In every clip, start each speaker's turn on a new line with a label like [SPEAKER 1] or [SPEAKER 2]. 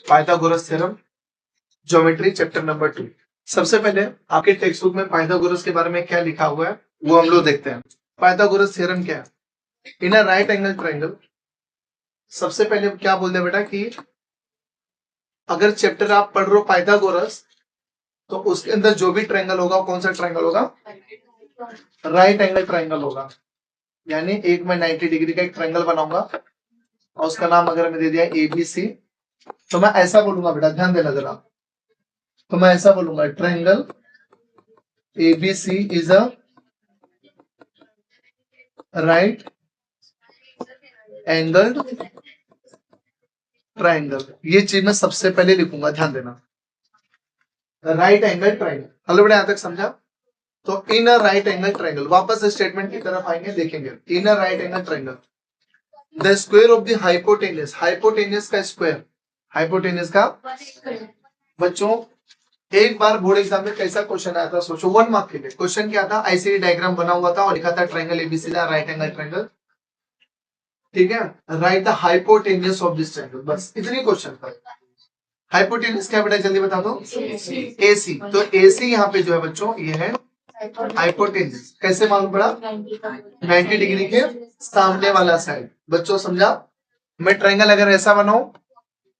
[SPEAKER 1] Pythagoras theorem, geometry chapter number 2। सबसे पहले आपके टेक्स्ट बुक में पाइथागोरस के बारे में क्या लिखा हुआ है वो हम लोग देखते हैं। पाइथागोरस थ्योरम क्या है? इन अ राइट एंगल ट्रायंगल, सबसे पहले क्या बोलते हैं बेटा कि अगर चैप्टर आप पढ़ रहे हो पाइथागोरस तो उसके अंदर जो भी ट्रायंगल होगा कौन सा ट्रायंगल होगा? राइट एंगल ट्रायंगल होगा। यानी एक मैं 90 डिग्री का एक ट्रायंगल बनाऊंगा और उसका नाम अगर मैं दे दिया एबीसी, तो मैं ऐसा बोलूंगा बेटा, ध्यान देना जरा, तो मैं ऐसा बोलूंगा triangle ABC is a right angled triangle. ये चीज मैं सबसे पहले लिखूंगा, ध्यान देना, राइट एंगल ट्रायंगल। हेलो बेटा, यहां तक समझा? तो in a right angle triangle, वापस स्टेटमेंट की तरफ आएंगे, देखेंगे। In a right angle triangle the square of the hypotenuse, hypotenuse का स्क्वायर, हाइपोटेनस का, बच्चों एक बार बोर्ड एग्जाम में कैसा क्वेश्चन आया था सोचो, 1 मार्क के लिए क्वेश्चन क्या था? ऐसे डायग्राम बना हुआ था और लिखा था triangle ABC the right angle triangle, ठीक है, right the hypotenuse of this triangle, बस इतनी क्वेश्चन था। हाइपोटेनस क्या बेटा, जल्दी बता दो? एसी। तो एसी यहाँ पे जो है बच्चों ये है हाइपोटेनस। कैसे मालूम पड़ा? 90 डिग्री के सामने वाला साइड। बच्चों समझा? मैं ट्रायंगल अगर ऐसा बनाऊं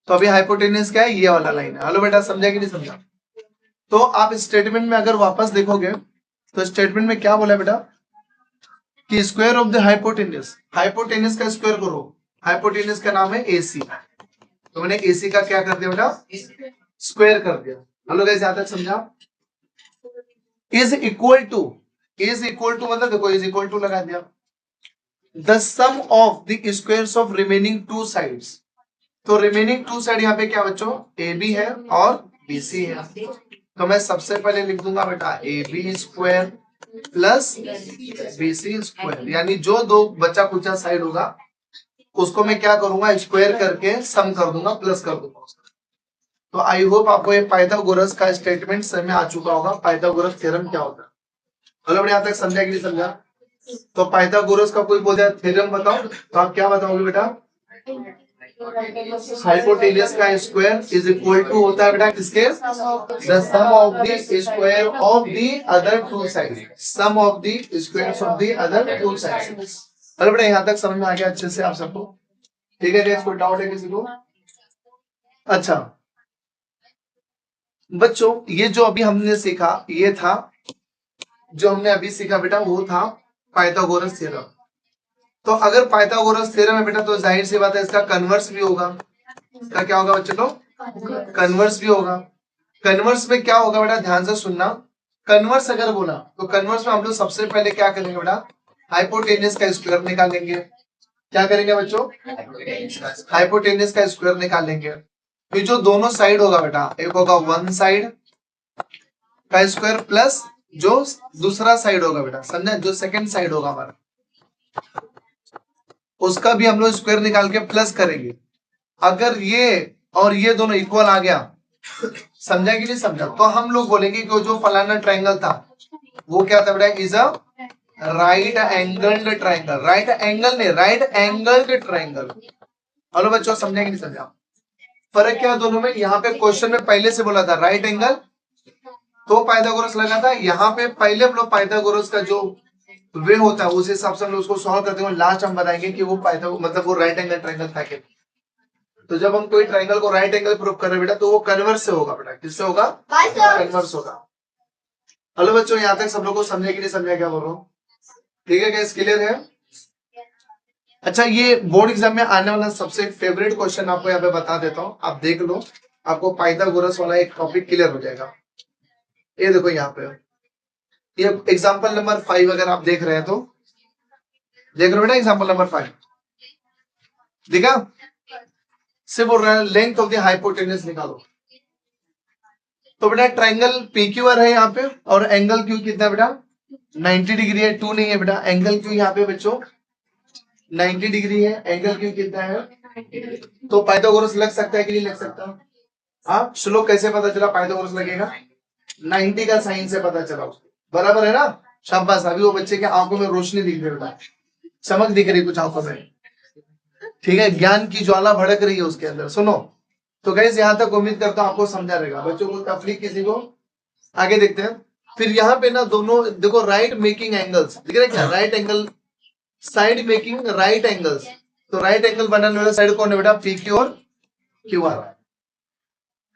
[SPEAKER 1] तो अभी हाइपोटेनस क्या है? ये वाला लाइन है। हेलो बेटा, समझा कि नहीं समझा? तो आप स्टेटमेंट में अगर वापस देखोगे तो स्टेटमेंट में क्या बोला बेटा कि square of the hypotenuse, hypotenuse का स्क्वायर करो। हाइपोटेनस का नाम है एसी, तो मैंने एसी का क्या कर दिया बेटा? स्क्वायर कर दिया। हेलो गाइस, यहां तक समझा? Is equal to, is equal to मतलब देखो, इज इक्वल टू लगा दिया, the sum of the squares of remaining two sides. तो रिमेनिंग टू साइड यहाँ पे क्या बच्चों? ए बी है और बीसी है। तो मैं सबसे पहले लिख दूंगा बेटा A B square plus BC square, यानी जो दो बचा कुचा साइड होगा उसको मैं क्या करूंगा? स्क्वायर करके सम कर दूंगा, प्लस कर दूंगा उसका। तो आई होप आपको ये पाइथागोरस का स्टेटमेंट समझ में आ चुका होगा, पाइथागोरस थ्योरम क्या होता है। मतलब यहाँ तक समझा कि नहीं समझा? तो पाइथागोरस का कोई बोल दिया थ्योरम बताओ, तो आप क्या बताओगे बेटा? हाइपोटेनस का स्क्वायर इज इक्वल टू होता है बेटा किसके? The sum of the square of the other two side, sum of the squares of the other two side. मतलब बेटा यहाँ तक समझ में आ गया अच्छे से आप सबको? ठीक है, कोई डाउट है किसी को? अच्छा बच्चों, ये जो अभी हमने सीखा ये था, जो हमने अभी सीखा बेटा वो था पाइथागोरस थ्योरम। तो अगर पाइथागोरस थ्योरम है बेटा तो जाहिर सी बात है इसका कन्वर्स भी होगा। इसका क्या होगा बच्चों? कन्वर्स भी होगा। कन्वर्स में क्या होगा बेटा, ध्यान से सुनना। कन्वर्स अगर बोला तो कन्वर्स में हम लोग सबसे पहले क्या करेंगे बेटा? हाइपोटेनस का स्क्वायर निकालेंगे। क्या करेंगे बच्चों? हाइपोटेनस का स्क्वायर निकालेंगे। फिर जो दोनों साइड होगा बेटा, एक होगा वन साइड का स्क्वायर प्लस जो दूसरा साइड होगा बेटा, समझा? जो सेकंड साइड होगा हमारा उसका भी हम लोग स्क्वायर निकाल के प्लस करेंगे। अगर ये और ये दोनों इक्वल आ गया, समझा कि नहीं समझा, तो हम लोग बोलेंगे कि जो फलाना ट्रायंगल था वो क्या था बेटा? Is a right angled triangle. Right angle नहीं, राइट एंगल्ड ट्रायंगल। हेलो बच्चों, समझा कि नहीं समझा? फर्क क्या है दोनों में? यहाँ पे क्वेश्चन में पहले से बोला था राइट एंगल तो पाइथागोरस लगा था, यहाँ पे पहले हम लोग पाइथागोरस का जो वे होता है उस हिसाब से हम लोग उसको सॉल्व करते हैं। लास्ट हम बताएंगे कि वो मतलब वो राइट एंगल ट्रायंगल था क्या। तो जब हम कोई ट्रायंगल को राइट एंगल प्रूव कर रहे हैं बेटा तो वो कन्वर्स से होगा बेटा। किससे होगा? कन्वर्स होगा। हेलो बच्चों, यहाँ तक सब लोग को समझे कि नहीं समझे क्या बोल रहा हूँ? ठीक है, कैसे क्लियर है? अच्छा, ये बोर्ड एग्जाम में आने वाला सबसे फेवरेट क्वेश्चन आपको यहाँ पे बता देता हूँ, आप देख लो, आपको पाइथागोरस वाला एक टॉपिक क्लियर हो जाएगा। ये देखो यहाँ पे, ये एग्जाम्पल नंबर 5 अगर आप देख रहे हैं तो देख रहे हो बेटा, एग्जाम्पल नंबर 5 देखा? से बोल रहा है लेंथ ऑफ द हाइपोटेनस निकालो। तो बेटा ट्राइंगल पीक्यूआर है यहाँ पे और एंगल क्यू कितना बेटा? 90 डिग्री है, 2 नहीं है बेटा। एंगल क्यू यहाँ पे बच्चों 90 डिग्री है, एंगल क्यू कितना है? तो पाइथागोरस लग सकता है कि नहीं लग सकता? हाँ, श्लोक कैसे पता चला पाइथागोरस लगेगा? 90 का साइन से पता चला उसको, बराबर है ना? शाबाश। अभी वो बच्चे के आंखों में रोशनी दिख रही है बेटा, चमक दिख रही कुछ आंखों में, ठीक है, ज्ञान की ज्वाला भड़क रही है उसके अंदर। सुनो, तो गाइस यहाँ तक उम्मीद करता हूँ आपको समझा रहेगा। बच्चों को तकलीफ किसी को, आगे देखते हैं। फिर यहाँ पे ना दोनों देखो राइट मेकिंग एंगल्स दिख रहे क्या, right angle side making right angles. तो राइट एंगल बनाने वाला साइड कौन है बेटा, पी क्यू और क्यू आर।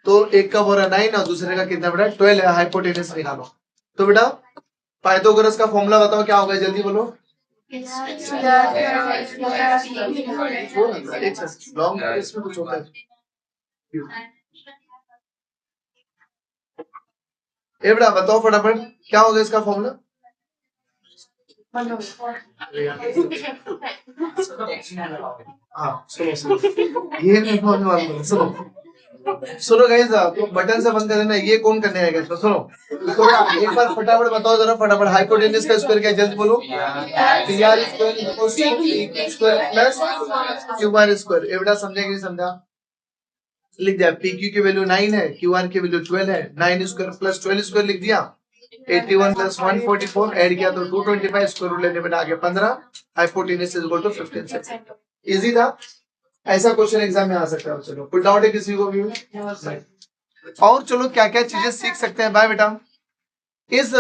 [SPEAKER 1] तो एक का हो रहा 9 और दूसरे का कितना बेटा 12 है, हाइपोटेनस निकालो। तो बेटा पाइथागोरस का फॉर्मूला बताओ क्या होगा, जल्दी बोलो। एक लॉन्ग इसमें कुछ होता है। ए बेटा बताओ फटाफट क्या होगा इसका फॉर्मूला। हाँ सुनो सुनो, ये नहीं होने वाला, सुनो सुनो गाइस, तो बटन से बंद कर देना, ये कौन करने आएगा इसको, सुनो। तो एक बार फटाफट बताओ जरा, फटाफट हाइपोटेनस का स्क्वायर क्या है, जल्दी बोलो। P R square equals to P Q square plus Q R square. ये बेटा समझे कि नहीं समझा, लिख दिया। पी क्यू की वैल्यू 9 है, क्यू आर की वैल्यू 12 है, 9 स्क्वायर प्लस 12 स्क्वायर लिख दिया। 81 प्लस 144 ऐड किया तो 225, स्क्वायर रूट लेने में आ गया 15, hypotenuse is equal to 15 centimeter. Easy था, ऐसा क्वेश्चन एग्जाम में आ सकता है। चलो कोई डाउट है किसी को भी? और चलो क्या क्या चीजें सीख सकते हैं भाई बेटा इस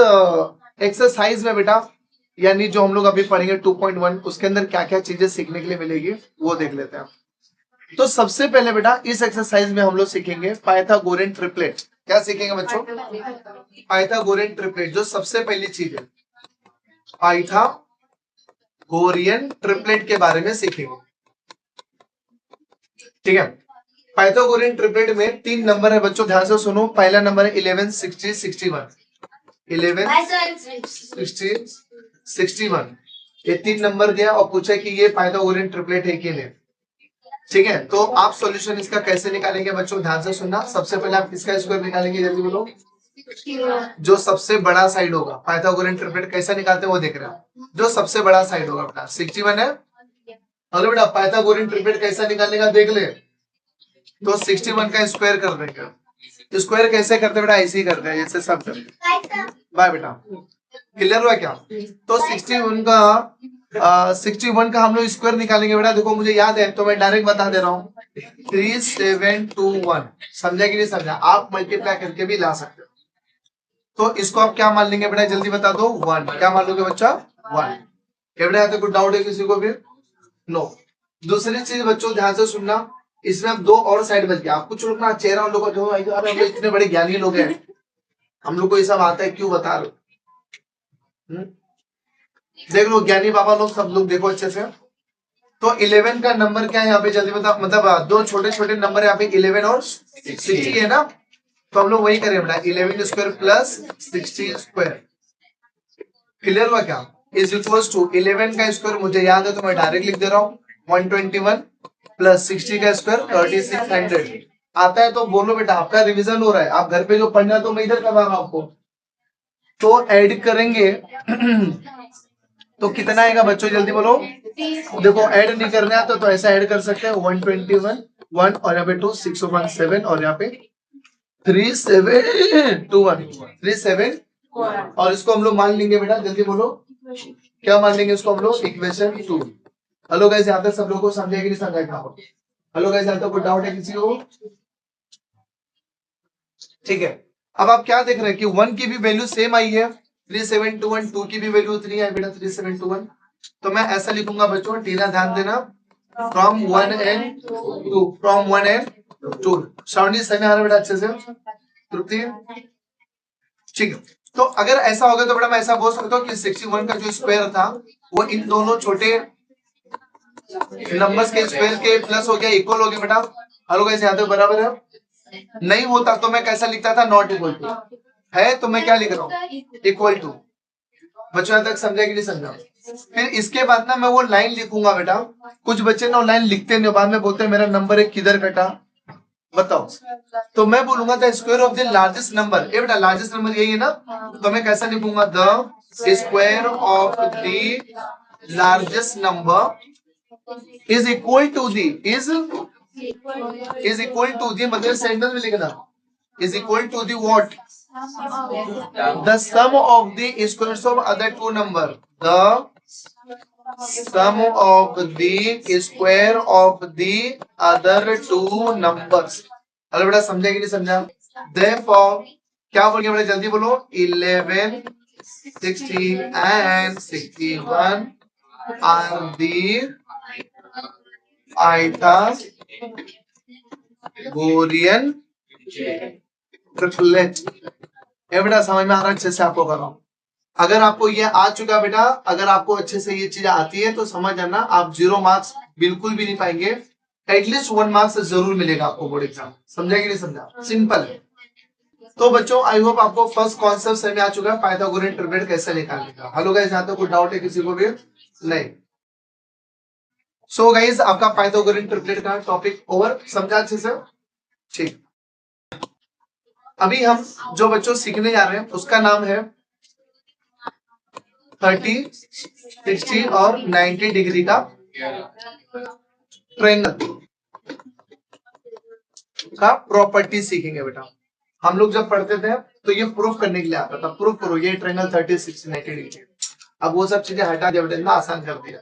[SPEAKER 1] एक्सरसाइज में बेटा, यानी जो हम लोग अभी पढ़ेंगे 2.1, उसके अंदर क्या क्या चीजें सीखने के लिए मिलेगी वो देख लेते हैं। तो सबसे पहले बेटा इस एक्सरसाइज में हम लोग सीखेंगे पाइथागोरियन ट्रिपलेट। क्या सीखेंगे बच्चों? Pythagorean triplet. जो सबसे पहली चीज है पाइथागोरियन ट्रिपलेट के बारे में सीखेंगे, ठीक है। पाइथागोरियन ट्रिपलेट में 3 नंबर है बच्चों, ध्यान से सुनो। पहला नंबर है 11 60 61, 11 60 61, ये 3 नंबर दिया और पूछा कि ये पाइथागोरियन ट्रिपलेट है कि नहीं, ठीक है। तो आप सॉल्यूशन इसका कैसे निकालेंगे बच्चों, ध्यान से सुनना। सबसे पहले आप किसका स्क्वायर निकालेंगे, जल्दी बोलो। जो सबसे बड़ा साइड होगा, पाइथागोरियन ट्रिपलेट कैसा निकालते हैं वो देख रहे हैं। जो सबसे बड़ा साइड होगा बेटा 61 है। अगर बेटा पाइथागोरियन ट्रिपलेट कैसा निकालने का देख ले, तो 61 का स्क्वायर कर देंगे। स्क्वायर कैसे करते बेटा, ऐसे ही करते हैं जैसे सब करते। बाय बेटा, क्लियर हुआ क्या? तो 61 का हम लोग स्क्वायर निकालेंगे बेटा। देखो मुझे याद है तो मैं डायरेक्ट बता दे रहा हूँ, 3721। समझा कि नहीं समझा? आप मल्टीप्लाई करके भी ला सकते हो। तो इसको आप क्या मान लेंगे बेटा, जल्दी बता दो। 1 क्या मान लोगे बच्चा, 1। क्या बेटा यहाँ तो कुछ डाउट है किसी को भी? नो। दूसरी चीज बच्चों ध्यान से सुनना, इसमें अब 2 और साइड बच गया। आप कुछ लोग ना चेहरा उन लोगों को जो हम लोग इतने बड़े ज्ञानी लोग हैं, हम लोग को ये सब आता है, क्यों बता रहे हो? देख लो ज्ञानी बाबा लोग सब लोग देखो अच्छे से। तो 11 का नंबर क्या है यहाँ पे, जल्दी बता। मतलब 2 छोटे छोटे नंबर यहाँ पे 11 और 60 है ना, तो हम लोग वही करें बेटा, 11 स्क्वायर प्लस 60 स्क्वायर। क्लियर हुआ क्या? इज इक्वल्स टू 11 का स्क्वायर मुझे याद है तो मैं डायरेक्ट लिख दे रहा हूँ 121 प्लस 60 का स्क्वायर 3600 आता है। तो बोलो बेटा, आपका रिवीजन हो रहा है, आप घर पे जो पढ़ना है तो मैं इधर करवा रहा हूँ आपको। तो ऐड करेंगे तो कितना आएगा बच्चों, जल्दी बोलो। देखो ऐड नहीं करना है तो ऐसा ऐड कर सकते हैं 121 1 और यहाँ पे 2 617 और यहाँ पे 3721 37, और इसको हम लोग मान लेंगे बेटा, जल्दी बोलो। क्या मान लेंगे इसको हम लोग, इक्वेशन 2। हेलो गाइस, यहाँ तक सब लोगों को समझा कि नहीं समझा? हेलो गाइस, यहाँ तक कोई डाउट है किसी को? ठीक है। अब आप क्या देख रहे हैं कि 1 की भी वैल्यू सेम आई है 3721, 2 की भी वैल्यू 3 है बेटा 3721। तो मैं ऐसा लिखूंगा बच्चों, टीना ध्यान देना, from 1 and 2, from 1 and 2। Shravani समय आ रहा बेटा अच्छे से, तृप्ति, ठीक है। तो अगर ऐसा होगा तो बेटा मैं ऐसा बोल सकता हूँ कि 61 का जो स्क्वायर था वो इन दोनों छोटे नंबर्स के स्क्वायर के प्लस हो गया, इक्वल हो गया बेटा। हेलो गाइस, यहाँ तक बराबर है? नहीं होता तो मैं कैसा लिखता था, नॉट इक्वल टू। है तो मैं क्या लिख रहा हूँ, इक्वल टू। बच्चों यहाँ तक समझा कि नहीं समझा? फिर इसके बाद ना मैं वो लाइन लिखूंगा बेटा। कुछ बच्चे ना लाइन लिखते नहीं, बाद में बोलते हैं मेरा नंबर एक किधर कटा, बताओ। तो मैं बोलूंगा the square of the largest number. ये बेटा लार्जेस्ट नंबर यही है ना, तो मैं कैसा लिखूंगा, the square of the largest number is equal to the is equal to the, मतलब सेंटेंस में लिखना, is equal to the what, the sum of the squares of other 2 number, the sum of the square of the other 2 numbers। अरे बेटा समझा कि नहीं समझा? Therefore क्या बोल गया बेटा, जल्दी बोलो। 11, 16 and 61 are the Pythagorean triplet। ये बेटा समझ में आ रहा है? अच्छे से आपको कर रहा हूं। अगर आपको ये आ चुका बेटा, अगर आपको अच्छे से ये चीज आती है तो समझ जाना आप 0 मार्क्स बिल्कुल भी नहीं पाएंगे, एटलीस्ट 1 मार्क्स जरूर मिलेगा आपको बोर्ड एग्जाम। समझा कि नहीं समझा? सिंपल है। तो बच्चों आई होप आपको फर्स्ट कॉन्सेप्ट समझ में आ चुका है, पाइथागोरियन ट्रिपलेट कैसे निकालने का। हेलो गाइस, यहाँ तो कोई डाउट है किसी को भी? नहीं। सो गाइस आपका पाइथागोरियन ट्रिपलेट का टॉपिक ओवर, समझा अच्छे से? ठीक। अभी हम जो बच्चों सीखने जा रहे हैं उसका नाम है 30, 60 और 90 डिग्री का ट्रायंगल का प्रॉपर्टी सीखेंगे बेटा। हम लोग जब पढ़ते थे तो ये प्रूफ करने के लिए आता था, प्रूफ करो ये ट्रायंगल 30, 60, 90 डिग्री। अब वो सब चीजें हटा दिया बेटा, इतना आसान कर दिया।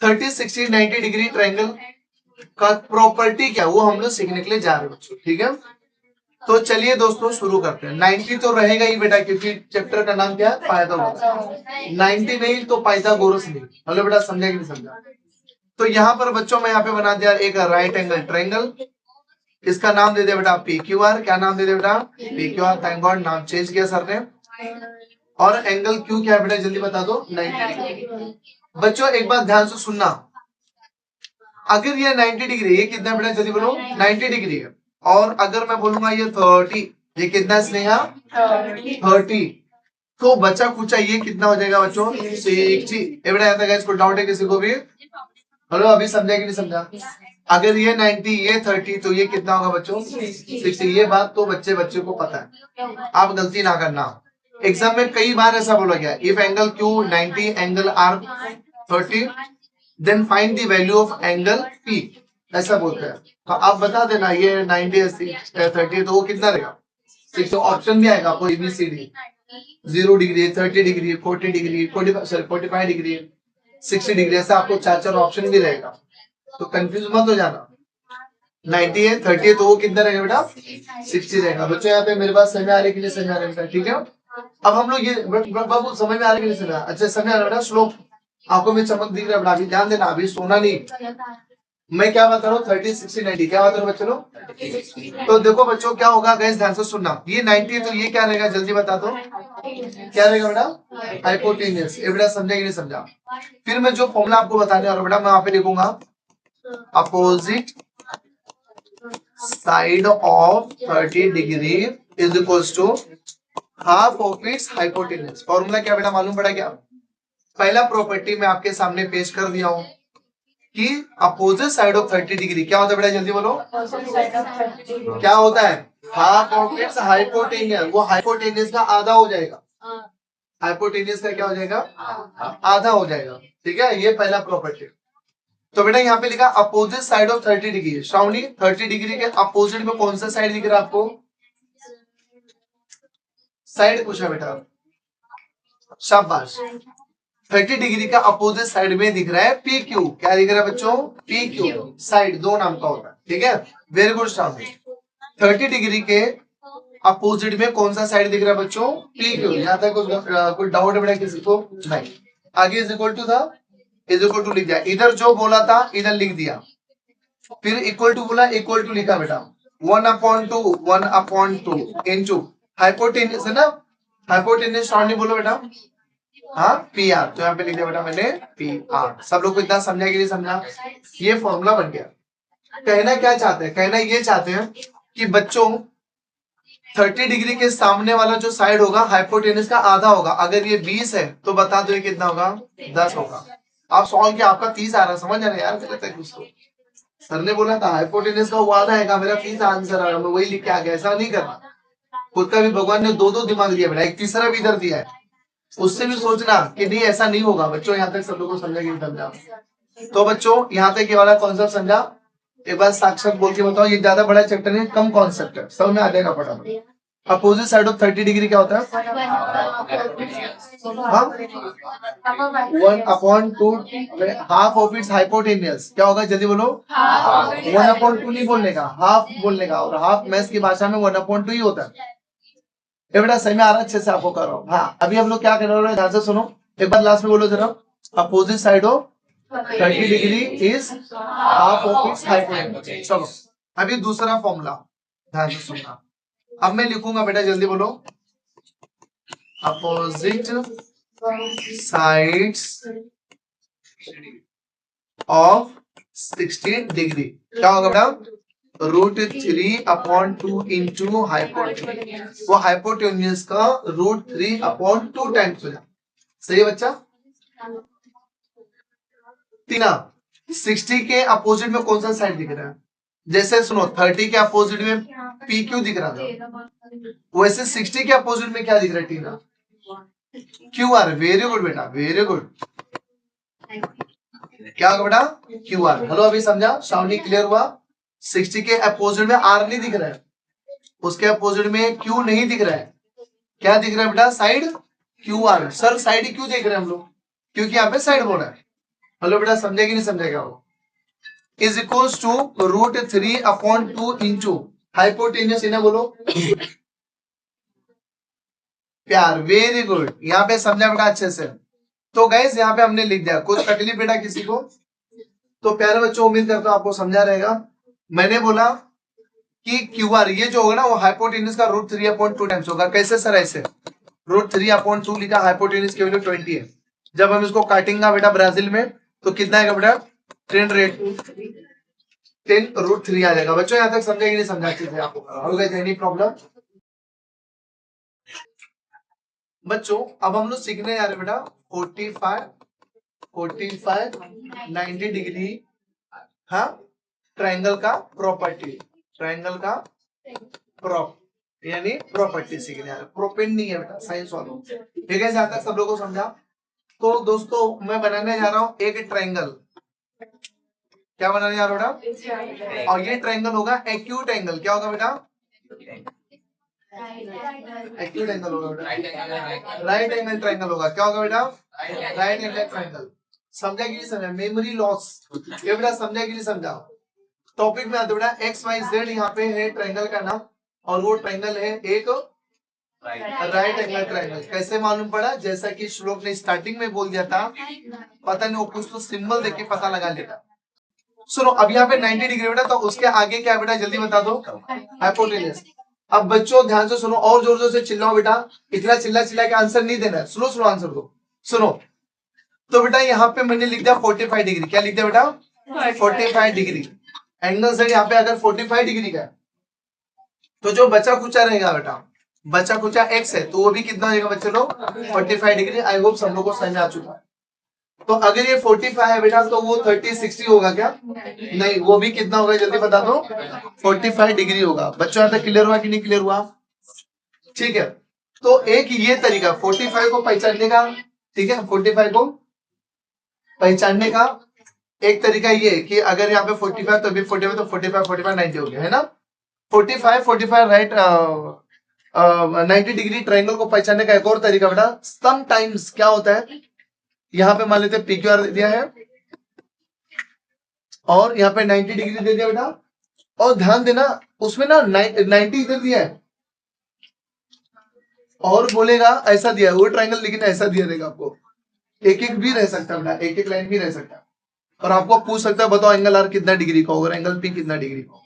[SPEAKER 1] 30, 60, 90 डिग्री ट्रायंगल का प्रॉपर्टी क्या वो हम लोग सीखने के लिए जा रहे हैं बच्चों, ठीक है? तो चलिए दोस्तों शुरू करते हैं। 90 तो रहेगा ही बेटा, क्योंकि चैप्टर का नाम क्या है? पाइथागोरस। 90 नहीं तो पाइथागोरस नहीं। हेलो बेटा समझा कि नहीं समझा? तो यहाँ पर बच्चों मैं यहाँ पे बना दिया एक राइट एंगल ट्रायंगल, इसका नाम दे दिया बेटा PQR। क्या नाम दे दिया बेटा? PQR। थैंक गॉड नाम चेंज किया सर ने। और एंगल क्यू क्या है बेटा, जल्दी बता दो? 90 डिग्री। बच्चों एक बात ध्यान से सुनना, अगर ये 90 डिग्री, ये कितना बेटा जल्दी बोलो? 90 डिग्री है। और अगर मैं बोलूंगा ये 30, ये कितना स्नेहा? 30। तो बचा कुचा ये कितना हो जाएगा बच्चों? 60। ये बेटा आता है, इसको डाउट है किसी को भी? हेलो अभी समझा कि नहीं समझा? अगर ये 90 ये 30 तो ये कितना होगा बच्चों? 60। ये बात तो बच्चे को पता है, आप गलती ना करना। एग्जाम में कई बार ऐसा बोला गया, if angle Q 90 angle R 30 then find the value of angle P, ऐसा बोलते हैं। तो आप बता देना ये 90 30 तो वो कितना रहेगा? तो ऑप्शन भी आएगा आपको ABCD, 0 degree, 30 degree, 40 degree, 45 degree, 60 degree, ऐसा आपको 4 ऑप्शन भी रहेगा। तो कंफ्यूज मत हो जाना। 90 है, 30 है तो वो कितना रहेगा बेटा? 60 रहेगा। बच्चों यहाँ पे मेरे पास समझ आ रही के लिए समझ आ रहा है, ठीक है? अब हम लोग ये बाबू समझ में आ रही के लिए समझ, अच्छा समझ आ रहा है बेटा? स्लोप आपको में चमक दिख रहा है बेटा, अभी ध्यान देना, अभी सोना नहीं। मैं क्या बता रहा हूँ? 30, 60, 90 क्या बता रहा हूँ बच्चों लोग? तो देखो बच्चों क्या होगा, गैस ध्यान से सुनना। ये 90 तो ये क्या रहेगा जल्दी बता दो? क्या रहेगा बेटा? हाइपोटेन्यूस। ये बेटा समझा कि नहीं समझा? फिर मैं जो फॉर्मूला आपको बताने वाला बेटा, मैं वहां पे लिखूंगा opposite side of 30 degree is equals to half of its hypotenuse. Formula क्या बेटा मालूम पड़ा क्या? पहला प्रॉपर्टी मैं आपके सामने पेश कर दिया हूं कि अपोजिट साइड ऑफ 30 डिग्री क्या होता है बेटा, जल्दी बोलो? क्या होता है? Half of its hypotenuse. वो हाइपोटेन्यूस का आधा हो जाएगा। हाइपोटेन्यूस का क्या हो जाएगा? आधा हो जाएगा, ठीक है? ये पहला प्रॉपर्टी। तो बेटा यहाँ पे लिखा opposite side of 30 degree. Shravani 30 degree के अपोजिट में कौन सा साइड दिख रहा है आपको? साइड पूछा बेटा, शाबाश। 30 डिग्री का अपोजिट साइड में दिख रहा है PQ। क्या दिख रहा है बच्चों? PQ। साइड दो नाम का होता है, ठीक है? Very good Shravani. 30 डिग्री के अपोजिट में कौन सा साइड दिख रहा है बच्चों? PQ। यहाँ तक कुछ डाउट है बेटा किसी को? नहीं। आगे इज इक्वल टू था, इज इक्वल टू लिख दिया, इधर जो बोला था इधर लिख दिया, फिर इक्वल टू बोला, इक्वल टू लिखा बेटा, 1/2 इनटू हाइपोटेन्यूस है ना? हाइपोटेन्यूस साउंड नहीं बोलो बेटा, हाँ PR। तो यहाँ पे लिख दिया बेटा मैंने PR। सब लोग को इतना समझा कि नहीं समझा? ये फॉर्मूला बन गया। कहना क्या चाहते हैं? कहना ये चाहते हैं कि बच्चों 30 डिग्री के सामने वाला जो साइड होगा हाइपोटेन्यूस का आधा होगा। अगर ये 20 है तो बता दो ये कितना होगा? 10 होगा। आप सॉल्व किया, आपका 30 आ रहा, समझ रहे यार? गलत है कुछ तो। सर ने बोला था हाइपोटेन्यूस का वो आधा है, मेरा 30 आंसर आ रहा, मैं वही लिख के आ गया। ऐसा नहीं करना। खुद का भी भगवान ने दो दिमाग दिया बेटा, एक तीसरा भी इधर दिया है, उससे भी सोचना कि नहीं ऐसा नहीं होगा। बच्चों यहाँ तक सब लोग को समझा कि समझा? तो बच्चों यहाँ तक ये वाला कॉन्सेप्ट समझा? एक बार साक्षात बोल के बताओ, ये ज्यादा बड़ा चैप्टर है, कम कॉन्सेप्ट है, सब में आ जाएगा फटाफट। अपोजिट साइड ऑफ 30 डिग्री क्या होता है? One upon two, half of it's hypotenuse क्या होगा, जल्दी बोलो। 1/2 नहीं बोलने का, हाफ बोलने का, और हाफ मैथ्स की भाषा में 1/2 ही होता है। ये बेटा सही में आ रहा है, अच्छे से आपको कर रहा हूँ। हाँ, अभी हम लोग क्या कर रहे हैं, ध्यान से सुनो, एक बार लास्ट में बोलो जरा। Opposite side of 30 degree is half of its hypotenuse. चलो अभी दूसरा फॉर्मूला ध्यान से सुनना। अब मैं लिखूंगा बेटा, जल्दी बोलो। अपोजिट साइड्स ऑफ 60 डिग्री क्या होगा बेटा, √3/2 इंटू हाइपोटेन्यूज। वो हाइपोटेन्यूज का √3/2 टाइम्स हो जाए। सही है बच्चा। तीना 60 के अपोजिट में कौन सा साइड दिख रहा है, जैसे सुनो 30 के अपोजिट में पी क्यू दिख रहा था, वैसे 60 के अपोजिट में क्या दिख रहा है टीना, क्यू आर। वेरी गुड बेटा, वेरी गुड। क्या होगा बेटा, क्यू आर। हेलो अभी समझा, साउंडिंग क्लियर हुआ। 60 के अपोजिट में आर नहीं दिख रहा है, उसके अपोजिट में क्यू नहीं दिख रहा है, क्या दिख रहा है बेटा, side Q R. Sir side क्यों देख रहे हैं हम लोग, क्योंकि यहाँ पे साइड बोला है। हेलो बेटा समझे कि नहीं समझेगा, वो is equals to √3/2 into hypotenuse. इन्हें बोलो प्यार। वेरी गुड, यहाँ पे समझा बेटा अच्छे से। तो गैस यहाँ पे हमने लिख दिया, कुछ तकलीफ बेटा किसी को। तो प्यारे बच्चों उम्मीद करता हूँ आपको समझा रहेगा। मैंने बोला कि क्यू आर ये जो होगा ना, वो हाइपोटेन्यूज का √3/2 टाइम्स होगा। कैसे सर, ऐसे √3/2 लिखा, हाइपोटेन्यूज की वैल्यू 20 है। जब हम इसको काटेंगे बेटा ब्राजील में, तो कितना आएगा बेटा, 10√3 आ जाएगा। बच्चों यहाँ तक समझे कि नहीं समझा, अच्छे से आपको एनी प्रॉब्लम। बच्चों अब हम लोग सीखने जा रहे हैं बेटा 45 90 डिग्री, हाँ, ट्रायंगल का प्रॉपर्टी, ट्रायंगल का यानी प्रॉपर्टी सीखने आ रहे। प्रोपेन नहीं है बेटा, साइंस वालों। ठीक है, जहां तक सब लोगों को समझा। तो दोस्तों मैं बनाने जा रहा हूं एक ट्रायंगल। क्या बनाने जा रहा हूं बेटा, और ये ट्रायंगल होगा एक्यूट एंगल। क्या होगा बेटा, एक्यूट एंगल होगा बेटा, राइट एंगल ट्रायंगल होगा। क्या होगा बेटा, राइट एंगल ट्रायंगल। समझा कि नहीं समझा, मेमोरी लॉस। ये बेटा समझा कि नहीं समझा। टॉपिक में आते बेटा, XYZ यहाँ पे है ट्रायंगल का नाम, और वो ट्रायंगल है एक राइट एंगल ट्रायंगल। कैसे मालूम पड़ा, जैसा कि श्लोक ने स्टार्टिंग में बोल दिया था, पता नहीं वो कुछ तो सिंबल देख के पता लगा लेता। सुनो अब यहाँ पे 90 डिग्री बेटा, तो उसके आगे क्या बेटा, जल्दी बता दो, हाइपोटेन्यूज। अब बच्चों ध्यान से सुनो, और जोर जोर से चिल्लाओ बेटा, इतना चिल्ला चिल्ला के आंसर नहीं देना है, स्लो स्लो आंसर दो। सुनो तो बेटा यहाँ पे मैंने लिख दिया 45 डिग्री। क्या लिख दिया बेटा, 45 डिग्री। एंगल से यहाँ पे अगर 45 डिग्री का है, तो जो बचा कुचा रहेगा बेटा, बचा कुचा एक्स है, तो वो भी कितना हो जाएगा बच्चे लोग, 45 डिग्री। आई होप सब लोग को समझ आ चुका है। तो अगर ये 45 है बेटा, तो वो 30-60 होगा क्या, नहीं, वो भी कितना होगा जल्दी बता दो, 45 डिग्री होगा। बच्चों यहाँ तक क्लियर हुआ कि नहीं क्लियर हुआ, ठीक है। तो एक ये तरीका 45 को पहचानने का, ठीक है, 45 को पहचानने का एक तरीका ये है कि अगर यहाँ पे 45 तो अभी 45 तो 45 90 हो गया है ना। 45 राइट 90 डिग्री ट्रायंगल को पहचानने का एक और तरीका बेटा, समटाइम्स क्या होता है, यहाँ पे मान लेते PQR दे दिया है, और यहाँ पे 90 डिग्री दे दिया बेटा, और ध्यान देना उसमें ना 90 इधर दिया है, और बोलेगा ऐसा दिया है वो ट्रायंगल, लेकिन ऐसा दिया रहेगा आपको। एक एक भी रह सकता है बेटा, एक एक लाइन भी रह सकता है, और आपको पूछ सकता है बताओ एंगल आर कितना डिग्री का होगा, एंगल पी कितना डिग्री का होगा।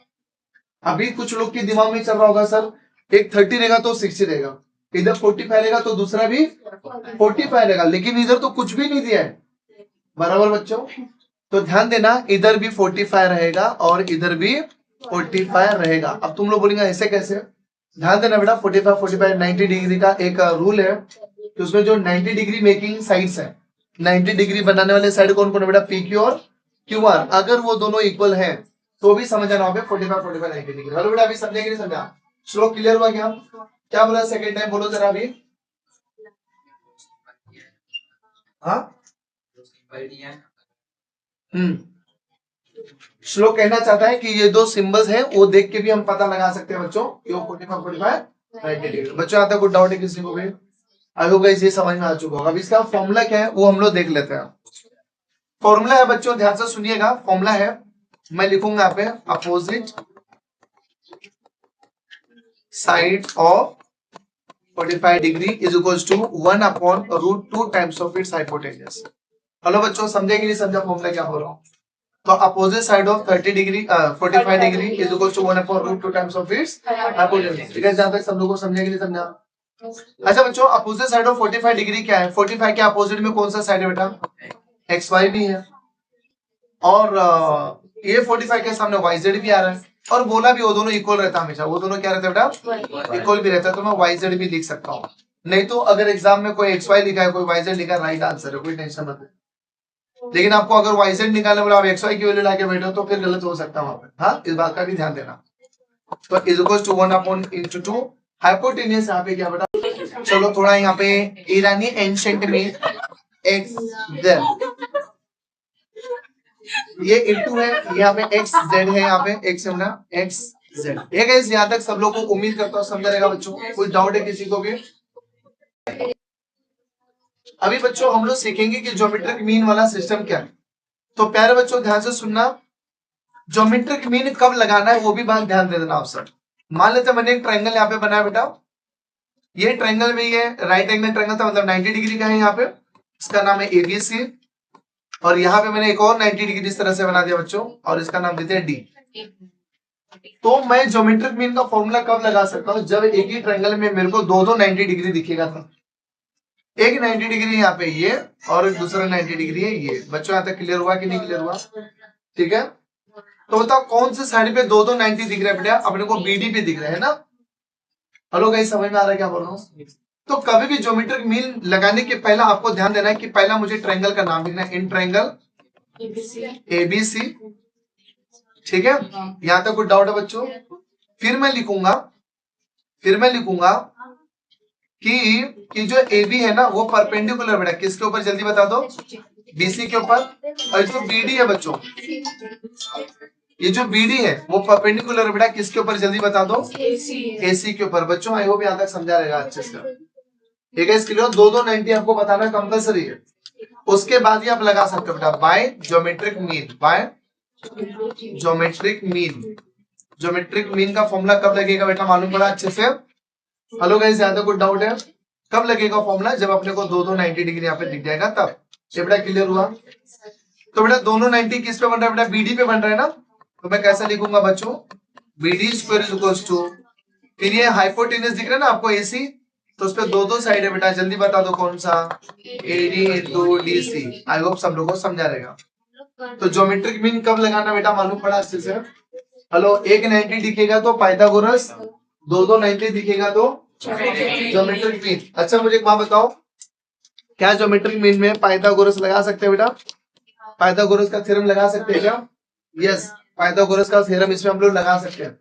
[SPEAKER 1] अभी कुछ लोग के दिमाग में चल रहा होगा सर, एक 30 रहेगा तो 60 रहेगा, इधर 45 रहेगा तो दूसरा भी 45 रहेगा, लेकिन इधर तो कुछ भी नहीं दिया है। बराबर बच्चों, तो ध्यान देना, इधर भी 45 रहेगा और इधर भी 45 रहेगा। अब तुम लोग बोलेंगे ऐसे कैसे, ध्यान देना बेटा, 45 90 डिग्री का एक रूल है कि उसमें जो 90 डिग्री मेकिंग साइड्स है, 90 डिग्री बनाने वाले साइड कौन कौन है बेटा, PQ और QR। अगर वो दोनों इक्वल है तो भी समझ आना होगा 45 90 डिग्री। हेलो बेटा अभी समझे कि नहीं समझा, श्लोक क्लियर हुआ क्या, क्या बोला सेकंड टाइम बोलो जरा अभी। हाँ श्लोक कहना चाहता है कि ये दो सिंबल्स हैं, वो देख के भी हम पता लगा सकते हैं बच्चों कि वो 45 90 डिग्री। बच्चों यहाँ तक कोई डाउट है किसी को भी, आई होप गाइस ये समझ में आ चुका होगा। अब इसका फॉर्मूला क्या है वो हम लोग देख लेते हैं। फॉर्मूला है बच्चों, ध्यान से सुनिएगा। फॉर्मूला है, मैं लिखूंगा यहाँ पे opposite side of 45 degree is equals to 1 upon root 2 times of its hypotenuse. Hello बच्चों, समझे कि नहीं समझा फॉर्मूला क्या बोल रहा हूँ? तो opposite side of 30 degree 45 degree is equals to 1 upon root 2 times of its hypotenuse. ठीक है, जहां तक सब लोगों को समझे कि नहीं समझा? अच्छा बच्चों, अपोजिट साइड ऑफ 45 डिग्री क्या है? 45 के अपोजिट में कौन सा साइड है बेटा? एक्स वाई भी है, और ये 45 के सामने वाई जेड भी आ रहा है, और बोला भी वो दोनों इक्वल रहता है हमेशा। वो दोनों क्या रहता है बेटा? इक्वल भी रहता है। तो मैं वाई जेड भी लिख सकता हूँ। नहीं तो अगर एग्जाम में कोई एक्स वाई लिखा है, कोई वाई जेड लिखा है, राइट आंसर है, कोई टेंशन मत ले। लेकिन आपको अगर वाई जेड निकालने बोला, आप एक्स वाई की वैल्यू लाके बैठो तो फिर गलत हो सकता है वहां पे। हाँ, इस बात का भी ध्यान देना। तो is equal to 1 upon into 2 hypotenuse. यहाँ पे क्या बेटा? चलो थोड़ा यहाँ पे ईरानी एंशिएंट में एक्स जेड, ये इंटू है, यहाँ पे एक्स जेड है, यहाँ पे एक्स है ना, एक्स जेड। ये गाइस यहाँ तक सब लोग को उम्मीद करता हूँ समझा रहेगा बच्चों। कोई डाउट है किसी को भी? अभी बच्चों हम लोग सीखेंगे कि ज्योमेट्रिक मीन वाला सिस्टम क्या है। तो प्यारे बच्चों ध्यान से सुनना, ज्योमेट्रिक मीन कब लगाना है वो भी बात ध्यान दे देना आप सब। मान लेते मैंने एक ट्रायंगल यहाँ पे बनाया बेटा, ये ट्रायंगल में ये राइट एंगल ट्रायंगल था, मतलब 90 डिग्री का है यहाँ पे, इसका नाम है एबीसी। और यहाँ पे मैंने एक और 90 डिग्री इस तरह से बना दिया बच्चों, और इसका नाम देते हैं डी। तो मैं ज्योमेट्रिक मीन का फॉर्मूला कब लगा सकता हूँ? जब एक ही ट्रायंगल में मेरे को दो 90 डिग्री दिखेगा था। एक 90 डिग्री यहाँ पे ये, और एक दूसरा 90 डिग्री है ये। बच्चों यहाँ तक क्लियर हुआ कि नहीं क्लियर हुआ? ठीक है, तो बताओ कौन से साइड पे दो 90 दिख रहा है बेटा? अपने को बीडी पे दिख रहा है ना। हेलो गाइस, समझ में आ रहा है क्या बोल रहा हूँ? तो कभी भी ज्योमेट्रिक मीन लगाने के पहला आपको ध्यान देना है कि पहला मुझे ट्रायंगल का नाम लिखना है, इन ट्रायंगल एबीसी। ठीक है, यहां तक कुछ डाउट है बच्चों? फिर मैं लिखूंगा कि जो ए बी है ना वो परपेंडिकुलर बेटा किसके ऊपर? जल्दी बता दो। बीसी के ऊपर। और जो बीडी है बच्चों, ये जो बीडी है वो परपेंडिकुलर बेटा किसके ऊपर? जल्दी बता दो। एसी के ऊपर। बच्चों आई होप यहाँ तक समझा रहेगा अच्छे से। ठीक है, इसके लिए दो 90 आपको बताना कंपलसरी है। उसके बाद ही आप लगा सकते हो बेटा by geometric mean. By geometric mean. Geometric mean का फॉर्मूला कब लगेगा बेटा? मालूम पड़ा अच्छे से? हेलो गाइस, ज्यादा कुछ डाउट है? कब लगेगा फॉर्मूला? जब अपने को दो 90 डिग्री यहाँ पे दिख जाएगा तब। ये बेटा क्लियर हुआ? तो बेटा दोनों 90 किस पे बन रहा है बेटा? बीडी पे बन रहा है ना। तो मैं कैसे लिखूंगा बच्चों? BD square is equals to, फिर ये हाइपोटेन्यूज दिख रहा है ना आपको एसी, तो उस पे दो साइड है बेटा। जल्दी बता दो कौन सा? AD into DC. I hope सब लोगों को समझा रहेगा। तो ज्योमेट्रिक मीन कब लगाना बेटा मालूम पड़ा अच्छे से? हेलो, एक 90 दिखेगा तो पाइथागोरस, दो 90 दिखेगा तो ज्योमेट्रिक मीन। अच्छा मुझे एक बात बताओ, क्या ज्योमेट्रिक मीन में पाइथागोरस लगा सकते हैं बेटा? पाइथागोरस का थ्योरम लगा सकते हैं क्या? यस, पाइथागोरस का थ्योरम इसमें हम लोग लगा सकते हैं।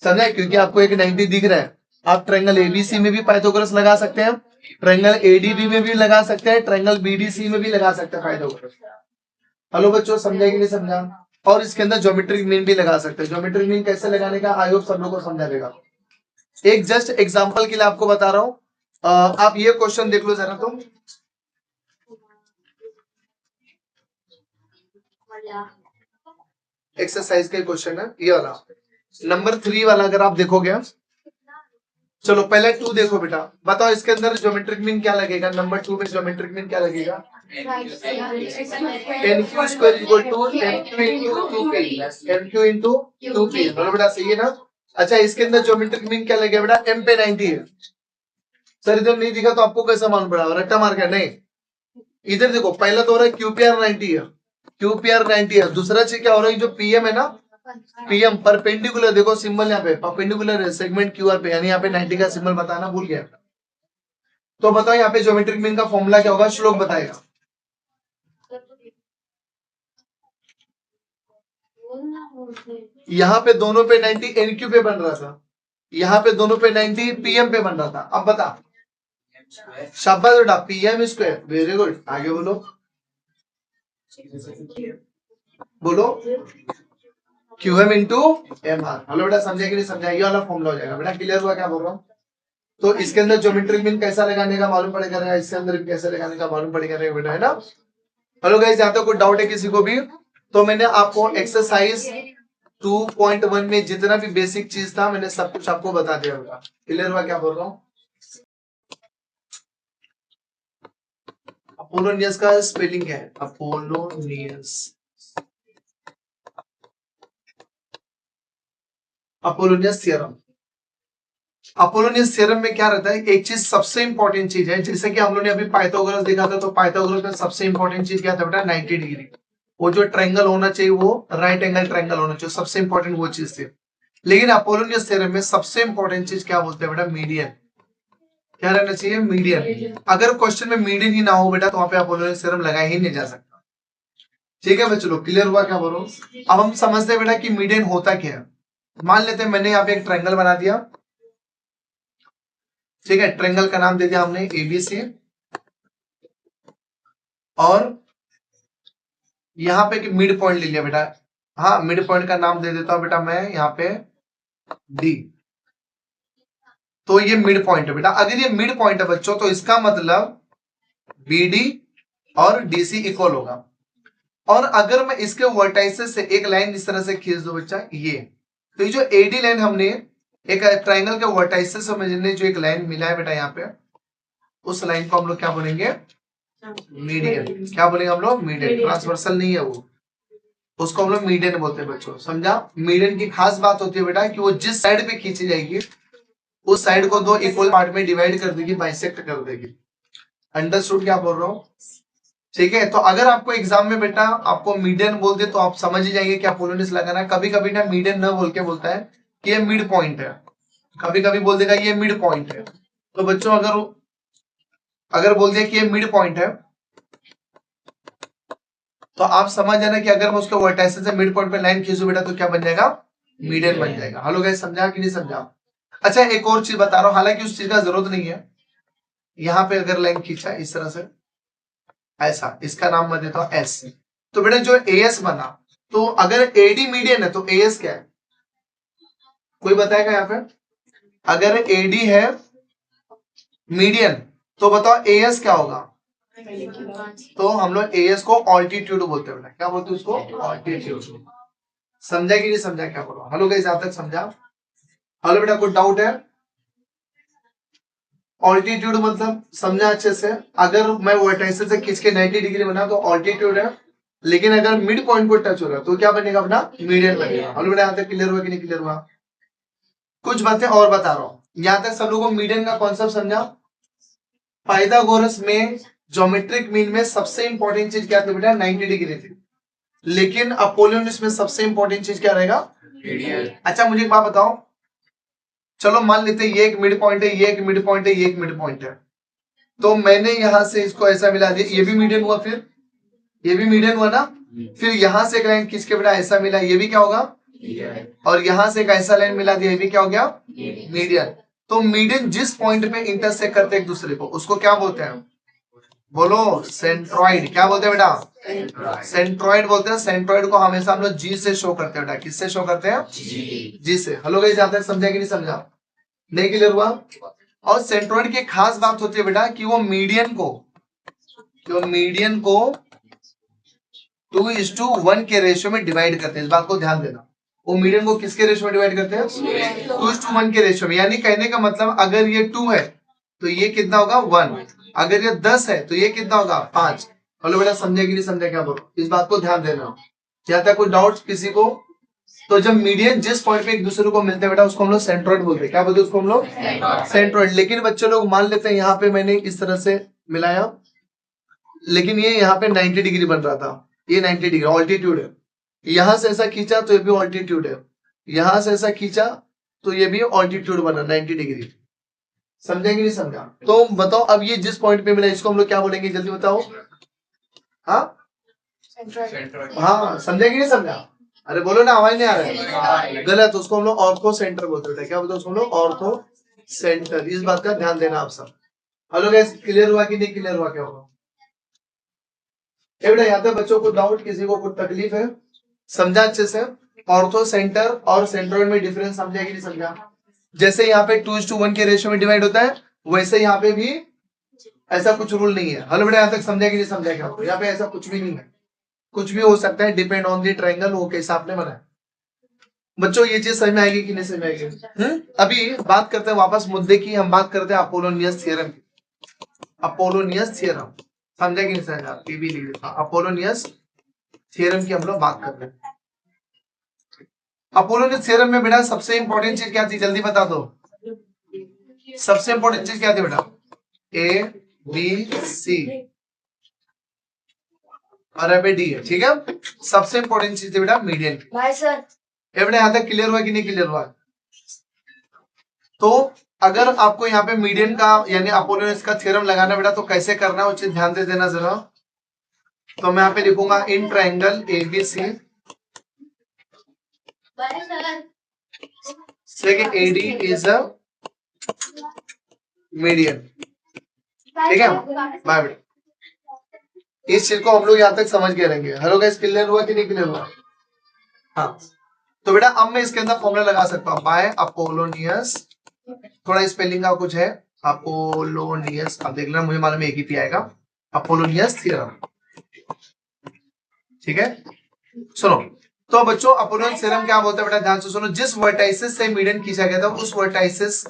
[SPEAKER 1] समझे? क्योंकि आपको एक 90 दिख रहा है, आप ट्रायंगल एबीसी में भी पाइथागोरस लगा सकते हैं, ट्रायंगल एडीबी में भी लगा सकते हैं, ट्रायंगल बीडीसी में भी लगा सकते हैं पाइथागोरस। हेलो बच्चों, समझा कि नहीं समझा? और इसके अंदर ज्योमेट्रिक मीन भी लगा सकते हैं। ज्योमेट्रिक मीन कैसे लगाने का आई होप सब लोगों को समझा देगा। एक जस्ट एग्जांपल के लिए आपको बता रहा हूं, आप ये क्वेश्चन देख लो जरा। तो एक्सरसाइज का क्वेश्चन है ये वाला, नंबर 3 वाला। अगर आप देखोगे, चलो पहले 2 देखो बेटा, बताओ इसके अंदर ज्योमेट्रिक मीन क्या लगेगा? नंबर 2 में ज्योमेट्रिक मीन क्या लगेगा? N Q square equal to M Q into two P. M Q into two P, बोलो बेटा सही है ना? अच्छा, इसके अंदर ज्योमेट्रिक मीन क्या लगेगा बेटा? एम पे 90 है। सर इधर नहीं दिखा तो आपको कैसा मालूम पड़ा? रट्टा मार के? नहीं, इधर देखो, पहला तो हो रहा है क्यूपीआर 90 है, क्यूपीआर 90 है। दूसरा चीज क्या हो रहा है? जो पीएम है ना, पीएम परपेंडिकुलर, देखो सिंबल यहाँ पे परपेंडिकुलर है सेगमेंट क्यूआर पे, यानी यहाँ पे 90 का सिंबल बताना भूल गया। तो बताओ यहाँ पे ज्योमेट्रिक मीन का फॉर्मूला क्या होगा? श्लोक बताएगा। यहाँ पे दोनों पे 90 एनक्यू पे बन रहा था, यहाँ पे दोनों पे 90 पीएम पे बन रहा था। अब बता, शाबाश बेटा, पीएम स्क्वायर, वेरी गुड। आगे बोलो, बोलो QM into M R. Hello बेटा, समझा कि नहीं समझा? ये वाला फॉर्मूला हो जाएगा बेटा। क्लियर हुआ क्या बोल रहा हूँ? तो इसके अंदर ज्योमेट्रिक मीन कैसा लगाने का मालूम पड़ेगा, इसके अंदर भी कैसे लगाने का मालूम पड़ेगा बेटा, है ना। हेलो गाइस, यहाँ तक कोई डाउट है किसी को भी? तो मैंने आपको एक्सरसाइज 2.1 में जितना भी बेसिक चीज था मैंने सब कुछ आपको बता दिया होगा। क्लियर हुआ क्या बोल रहा हूँ? अपोलोनियस का स्पेलिंग क्या है? Apollonius, Apollonius theorem. Apollonius theorem में क्या रहता है, एक चीज सबसे इंपॉर्टेंट चीज है, जैसे कि हम लोग ने अभी पाइथागोरस देखा था, तो पाइथागोरस में सबसे इंपॉर्टेंट चीज क्या था बेटा? 90 डिग्री। वो जो ट्रायंगल होना चाहिए वो राइट एंगल ट्रायंगल होना चाहिए, सबसे इंपॉर्टेंट वो चीज थी। लेकिन अपोलोनियस थ्योरम में सबसे इंपॉर्टेंट चीज क्या बोलते हैं बेटा? मीडियन। क्या रहना चाहिए? मीडियन। अगर क्वेश्चन में मीडियन ही ना हो बेटा तो वहां पे अपोलोनियस थ्योरम लगाया ही नहीं जा सकता। ठीक है बच्चों, क्लियर हुआ क्या बोल रहा हूँ? अब हम समझते हैं बेटा कि मीडियन होता क्या है। मान लेते हैं मैंने यहाँ पे एक ट्रायंगल बना दिया, ठीक है, ट्रायंगल का नाम दे दिया हमने एबीसी, और यहाँ पे मिड पॉइंट ले लिया बेटा। हाँ, मिड पॉइंट का नाम दे देता हूं बेटा मैं यहाँ पे डी। तो ये मिड पॉइंट है बेटा। अगर ये मिड पॉइंट है बच्चों तो इसका मतलब बीडी और डीसी इक्वल होगा। और अगर मैं इसके वर्टाइसेस से एक लाइन इस तरह से खींच दो बच्चा, ये तो ये जो एडी लाइन हमने एक ट्राइंगल के वर्टाइसेस समझने जो एक लाइन मिला है बेटा यहाँ पे, उस लाइन को हम लोग क्या बोलेंगे? मीडियन। क्या बोलेंगे हम लोग? मीडियन। ट्रांसवर्सल नहीं है वो, उसको हम लोग मीडियन बोलते हैं बच्चों, समझा। मीडियन की खास बात होती है बेटा कि वो जिस साइड पे खींची जाएगी उस साइड को दो इक्वल पार्ट में डिवाइड कर देगी, बाइसेक्ट कर देगी। अंडरस्टूड क्या बोल रहा हूँ? ठीक है। तो अगर आपको एग्जाम में बेटा आपको मीडियन बोल दे तो आप समझ ही जाएंगे कि अपोलोनियस लगाना है। कभी कभी ना मीडियन न बोल के बोलता है कि ये मिड पॉइंट है, कभी कभी बोल देगा ये मिड पॉइंट है। तो बच्चों अगर अगर बोल दिया कि ये मिड पॉइंट है तो आप समझ जाना कि अगर मैं उसके वर्टाइसेस से मिड पॉइंट पे लाइन खींचूं बेटा तो क्या बन जाएगा? मीडियन बन जाएगा। हेलो गाइस, समझा कि नहीं समझा? अच्छा, एक और चीज बता रहा हूं, हालांकि उस चीज का जरूरत नहीं है। यहां पे अगर लाइन खींचा इस तरह से, ऐसा, इसका नाम मैं देता हूं एस। तो बेटा जो एएस बना, तो अगर एडी मीडियन है तो एएस क्या है? कोई बताएगा यहाँ पे? अगर एडी है मीडियन तो बताओ एएस क्या होगा? तो हम लोग एएस को ऑल्टीट्यूड बोलते हैं बेटा। क्या बोलते हैं उसको? ऑल्टीट्यूड। समझा कि नहीं समझा क्या बोलो? हेलो गाइस, यहां तक समझा? हेलो बेटा, कोई डाउट है? ऑल्टीट्यूड मतलब समझा अच्छे से? अगर मैं वर्टाइसेस से खींच के 90 डिग्री बना तो ऑल्टीट्यूड है, लेकिन अगर मिड पॉइंट को टच हो रहा है तो क्या बनेगा अपना? मीडियन बनेगा। हेलो बेटा, यहां तक क्लियर हुआ कि नहीं क्लियर हुआ? कुछ बातें और बता रहा हूं। यहां तक सब लोगों को मीडियन का कॉन्सेप्ट समझा? पाइथागोरस में ज्योमेट्रिक मीन में सबसे इंपॉर्टेंट चीज क्या थी बेटा? 90 डिग्री थी। लेकिन अपोलोनियस में सबसे इंपॉर्टेंट चीज क्या रहेगा? मीडियन। अच्छा मुझे एक बात बताओ, चलो मान लेते हैं ये एक मिड पॉइंट है, ये एक मिड पॉइंट है, ये एक मिड पॉइंट है, तो मैंने यहां से इसको ऐसा मिला दिया, ये भी मीडियन हुआ, फिर ये भी मीडियन हुआ ना। फिर यहां से एक लाइन खींच के बेटा ऐसा मिला, ये भी क्या होगा? और यहां से एक ऐसा लाइन मिला दिया, ये भी क्या हो गया? मीडियन। तो मीडियन जिस पॉइंट पे इंटरसेक्ट करते हैं एक दूसरे को उसको क्या बोलते हैं? बोलो, सेंट्रॉइड। क्या बोलते हैं बेटा? सेंट्रॉइड बोलते हैं। सेंट्रॉइड को हमेशा हम लोग जी से शो करते हैं बेटा। किससे शो करते हैं? जी से। हेलो गाइस, यहां तक समझा कि नहीं समझा? नहीं क्लियर हुआ? और सेंट्रॉइड की खास बात होती है बेटा कि वो मीडियन को 2:1 के रेशियो में डिवाइड करते हैं। इस बात को ध्यान देना। वो मीडियन को किसके रेशियो में डिवाइड करते हैं? 2:1 के रेशियो में। यानी कहने का मतलब अगर ये 2 है तो ये कितना होगा? 1। अगर ये 10 है तो ये कितना होगा? 5। हेलो बेटा, समझे कि नहीं समझे क्या बोलो? इस बात को ध्यान देना। क्या था कोई डाउट किसी को? तो जब मीडियन जिस पॉइंट पे एक दूसरे को मिलते हैं बेटा उसको हम लोग सेंट्रॉइड बोलते हैं। क्या बोलते हैं उसको हम लोग? सेंट्रॉइड। लेकिन बच्चे लोग मान लेते हैं यहाँ पे मैंने इस तरह से मिलाया, लेकिन ये यहाँ पे 90 डिग्री बन रहा था, ये 90 डिग्री ऑल्टीट्यूड है। यहां से ऐसा खींचा तो ये भी ऑल्टीट्यूड है, यहां से ऐसा खींचा तो ये भी ऑल्टीट्यूड बना 90 डिग्री। समझे कि नहीं समझा? तो बताओ अब ये जिस पॉइंट पे मिला इसको हम लोग क्या बोलेंगे? जल्दी बताओ। हाँ हाँ, समझे कि नहीं समझा? अरे बोलो ना, आवाज नहीं आ रहा है। गलत, उसको हम लोग ऑर्थो सेंटर बोलते थे। क्या बोलते हैं उसको हम लोग? Ortho centre. इस बात का ध्यान देना आप सब। हेलो गाइस, क्लियर हुआ कि नहीं क्लियर हुआ? क्या होगा बेटा? यहाँ तक बच्चों को डाउट, किसी को कुछ तकलीफ है? समझा अच्छे से? ऑर्थो सेंटर और सेंट्रॉइड में डिफरेंस समझा कि नहीं समझा? जैसे यहाँ पे 2:1 के रेशियो में डिवाइड होता है, वैसे यहाँ पे भी ऐसा कुछ रूल नहीं है। हेलो बेटा, यहाँ तक समझा कि नहीं समझा क्या? यहाँ पे ऐसा कुछ भी नहीं है, कुछ भी हो सकता है, डिपेंड ऑन दी ट्रायंगल, वो कैसा आपने बनाया। बच्चों ये चीज समझ में आएगी कि नहीं समझ में आएगी? अभी बात करते हैं वापस मुद्दे की, हम बात करते हैं अपोलोनियस थ्योरम की। अपोलोनियस थ्योरम समझा कि नहीं समझा? ये भी लिख देता, अपोलोनियस थ्योरम की हम लोग बात कर रहे हैं। अपोलोनियस थ्योरम में बेटा सबसे इंपॉर्टेंट चीज क्या थी, जल्दी बता दो। सबसे इंपॉर्टेंट चीज क्या थी बेटा? ए बी सी और अब डी है, ठीक है। सबसे इंपॉर्टेंट चीज थी बेटा मीडियन की। भाई सर ये बेटा यहाँ तक क्लियर हुआ कि नहीं क्लियर हुआ? तो अगर आपको यहाँ पे मीडियन का यानी अपोलोनियस का थ्योरम लगाना बेटा, तो कैसे करना है वो चीज ध्यान दे देना जरा। तो मैं यहाँ पे लिखूंगा in triangle ABC AD is a median, ठीक है। बाय बेटा, इस चीज को हम लोग यहाँ तक समझ के रहेंगे। हेलो गाइस, क्लियर हुआ कि नहीं क्लियर हुआ? हाँ, तो बेटा अब मैं इसके अंदर फॉर्मूला लगा सकता हूँ, बाय अपोलोनियस, थोड़ा स्पेलिंग का कुछ है, अपोलोनियस, अब देख लेना, मुझे मालूम है एक ही पी आएगा, अपोलोनियस थ्योरम, ठीक है। सुनो, तो बच्चों अपोलोनियस थ्योरम क्या बोलता है बेटा, ध्यान से सुनो। जिस वर्टाइसिस से मीडियन खींचा गया था, उस वर्टाइसिस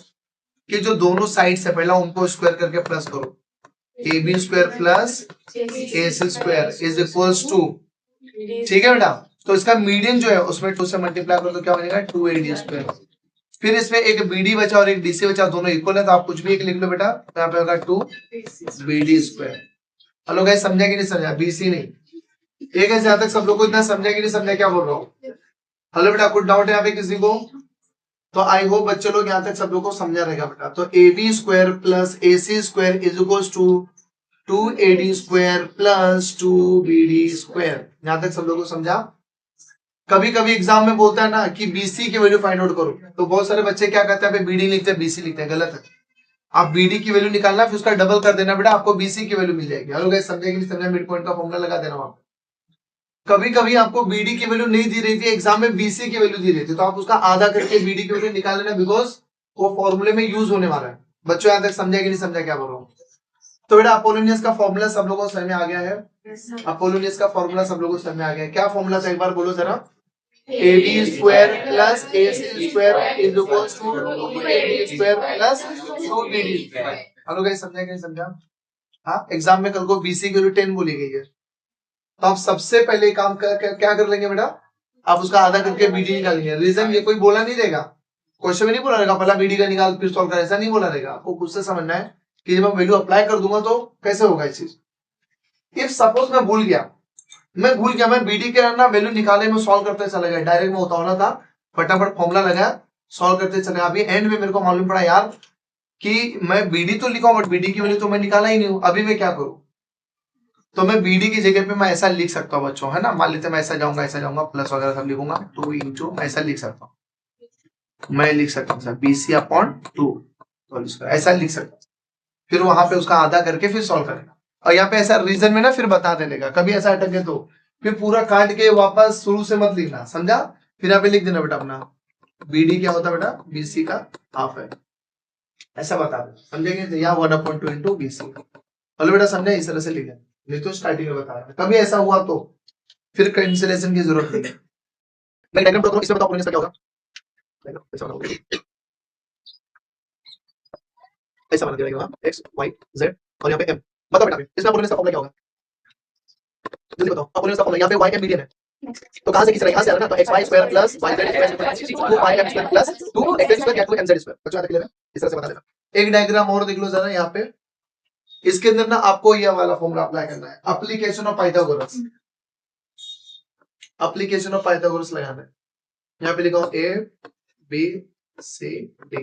[SPEAKER 1] के जो दोनों साइड से पहला उनको स्क्वायर करके प्लस करो, A B square plus A C square is equals to, ठीक है बेटा। तो इसका मीडियन जो है उसमें 2 से मल्टीप्लाई करो तो क्या बनेगा, 2AD स्क्वायर। फिर इसमें एक BD बचा और एक DC बचा, दोनों इक्वल है तो आप कुछ भी एक लिख लो बेटा, तो यहाँ पे होगा 2BD स्क्वायर। हेलो गाइस, समझा कि नहीं समझा? BC नहीं, एक है जहां तक सब लोग को इतना समझा कि नहीं समझा क्या बोल रहा हूँ? हेलो बेटा, कुछ डाउट है यहाँ पे किसी को? तो आई होप बच्चे लोग यहाँ तक सब लोग को समझा रहेगा बेटा। तो AB square plus AC square is equals to 2AD square plus 2BD square. यहां तक सब लोग को समझा? कभी कभी एग्जाम में बोलता है ना कि BC की वैल्यू फाइंड आउट करो, तो बहुत सारे बच्चे क्या करते हैं, BD लिखते हैं BC लिखते हैं, गलत है। आप BD की वैल्यू निकालना, फिर उसका डबल कर देना बेटा, आपको BC की वैल्यू मिल जाएगी। हेलो गाइस, समझे कि नहीं समझे? मिड पॉइंट का फॉर्मूला लगा देना वहां। कभी कभी आपको BD की वैल्यू नहीं दी रही थी एग्जाम में, BC की वैल्यू दी रही थी, तो आप उसका आधा करके BD की वैल्यू निकाल लेना, बिकॉज वो फॉर्मूले में यूज होने वाला है। बच्चों यहाँ तक समझा कि नहीं समझा क्या बोल रहा हूँ? तो बेटा अपोलोनियस का फॉर्मूला सब लोगों को समझ में आ गया है? अपोलोनियस का फॉर्मूला सब लोगों को समझ में आ गया है? क्या फॉर्मूला था एक बार बोलो जरा। AB square plus AC square is equals to 2AD square plus 2BD square. Hello guys, समझा कि नहीं समझा? हाँ, एग्जाम में कल को BC की वैल्यू 10 बोली गई है, तो आप सबसे पहले काम क्या कर लेंगे बेटा, आप उसका आधा करके BD निकालेंगे। रीजन ये कोई बोला नहीं रहेगा, क्वेश्चन में नहीं बोला रहेगा पहला BD का निकाल फिर सॉल्व कर, ऐसा नहीं बोला रहेगा। आपको खुद से समझना है कि जब मैं वैल्यू अप्लाई कर दूंगा तो कैसे होगा ये चीज। इफ सपोज मैं भूल गया, मैं BD के ना वैल्यू निकाले में सॉल्व करते चला गया, डायरेक्ट में उतारना था, फटाफट फॉर्मूला लगाया, सॉल्व करते चले। अभी एंड में मेरे को मालूम पड़ा यार कि मैं BD तो लिखा हूं बट BD की वैल्यू तो मैं निकाला ही नहीं हूं, अभी मैं क्या करूं? तो मैं BD की जगह पे मैं ऐसा लिख सकता हूं बच्चों, है ना। मान लेते मैं ऐसा जाऊंगा प्लस वगैरह सब लिखूंगा, 2 इंटू ऐसा लिख सकता हूं, मैं लिख सकता हूँ सर BC अपॉन 2, तो ऐसा लिख सकता हूँ। फिर वहां पे उसका आधा करके फिर सॉल्व करेगा, और यहाँ पे ऐसा रीजन में ना फिर बता देगा, कभी ऐसा अटके तो फिर पूरा काट के वापस शुरू से मत लिखना, समझा। फिर यहाँ पे लिख देना बेटा अपना BD क्या होता है बेटा, BC का हाफ है, ऐसा बता दे, समझेंगे। तो यहाँ 1/2 इंटू BC। हेलो बेटा, समझे? इस तरह से लिखा, नहीं तो स्टार्टिंग में बता रहा, कभी ऐसा हुआ तो फिर कैंसिलेशन की जरूरत नहीं है। मैं डायग्राम ड्रॉ करूं, इसमें बताओ क्या होगा। ऐसा बना दिया X Y Z और यहाँ पे M। बताओ बेटा इसमें अपोलोनियस का फॉर्मूला क्या होगा, जल्दी बताओ। अपोलोनियस का फॉर्मूला यहाँ पे Y M मीडियन है, तो कहां से खींच रहा है, यहाँ से आ रहा है ना, तो XY square plus YZ square 2YM square plus 2XZ square या 2MZ स्क्वायर। बच्चों आता क्लियर है? इस तरह से बता देना। एक डायग्राम और देख लो जरा यहाँ पे, इसके अंदर ना आपको यह वाला फॉर्मूला अप्लाई करना है, application of Pythagoras. Application of Pythagoras लगाना है, यहाँ पे लिखा A B C D।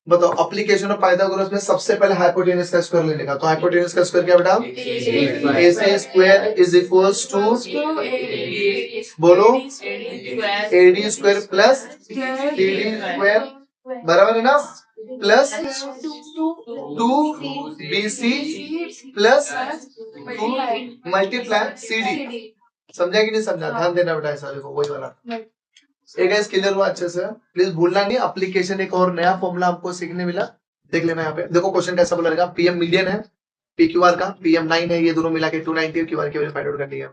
[SPEAKER 1] बताओ एप्लीकेशन ऑफ पाइथागोरस में सबसे पहले हाइपोटेनस का स्क्वायर लेने का, तो हाइपोटेनस का स्क्वायर क्या बेटा, AC square is equals to, बोलो, AD square plus CD square, बराबर है ना, plus 2BC plus 2 multiply CD। समझा कि नहीं समझा? ध्यान देना बेटा, ऐसा देखो वही वाला। एक गाइस क्लियर हुआ अच्छे से? प्लीज भूलना नहीं, एप्लीकेशन एक और नया फॉर्मूला हमको सीखने मिला, देख लेना यहाँ पे। देखो क्वेश्चन कैसा बोला रहेगा, पीएम मीडियन है, पीक्यूआर का पीएम 9 है, ये दोनों मिला के 290 क्यूआर की वैल्यू फाइंड आउट करनी है।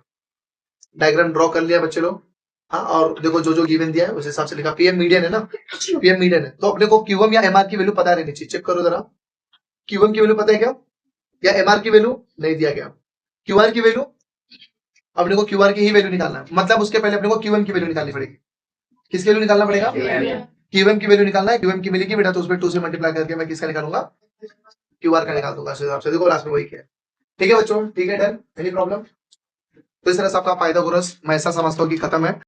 [SPEAKER 1] डायग्राम ड्रॉ कर लिया बच्चे लोग? हाँ, और देखो जो जो गिवन दिया है उस हिसाब से लिखा। पीएम मीडियन है ना, पीएम मीडियन है, तो अपने को क्यूएम या एमआर की वैल्यू पता रहनी चाहिए। चेक करो जरा, क्यूएम की वैल्यू पता है क्या, या एमआर की वैल्यू नहीं दिया गया। क्यूआर की वैल्यू, अपने को क्यूआर की ही वैल्यू निकालना है, मतलब उसके पहले अपने को क्यूएम की वैल्यू निकालनी पड़ेगी। किसकी वैल्यू निकालना पड़ेगा? क्यूएम की वैल्यू निकालना है। क्यूएम की मिलेगी बेटा तो उसमें 2 से मल्टीप्लाई करके मैं किसका निकालूंगा, क्यूआर का निकाल दूंगा। इस हिसाब से देखो लास्ट में वही किया है। ठीक है बच्चों, ठीक है, डन, एनी प्रॉब्लम? तो इस तरह से आपका पाइथागोरस मैं ऐसा समझता हूँ कि खत्म है।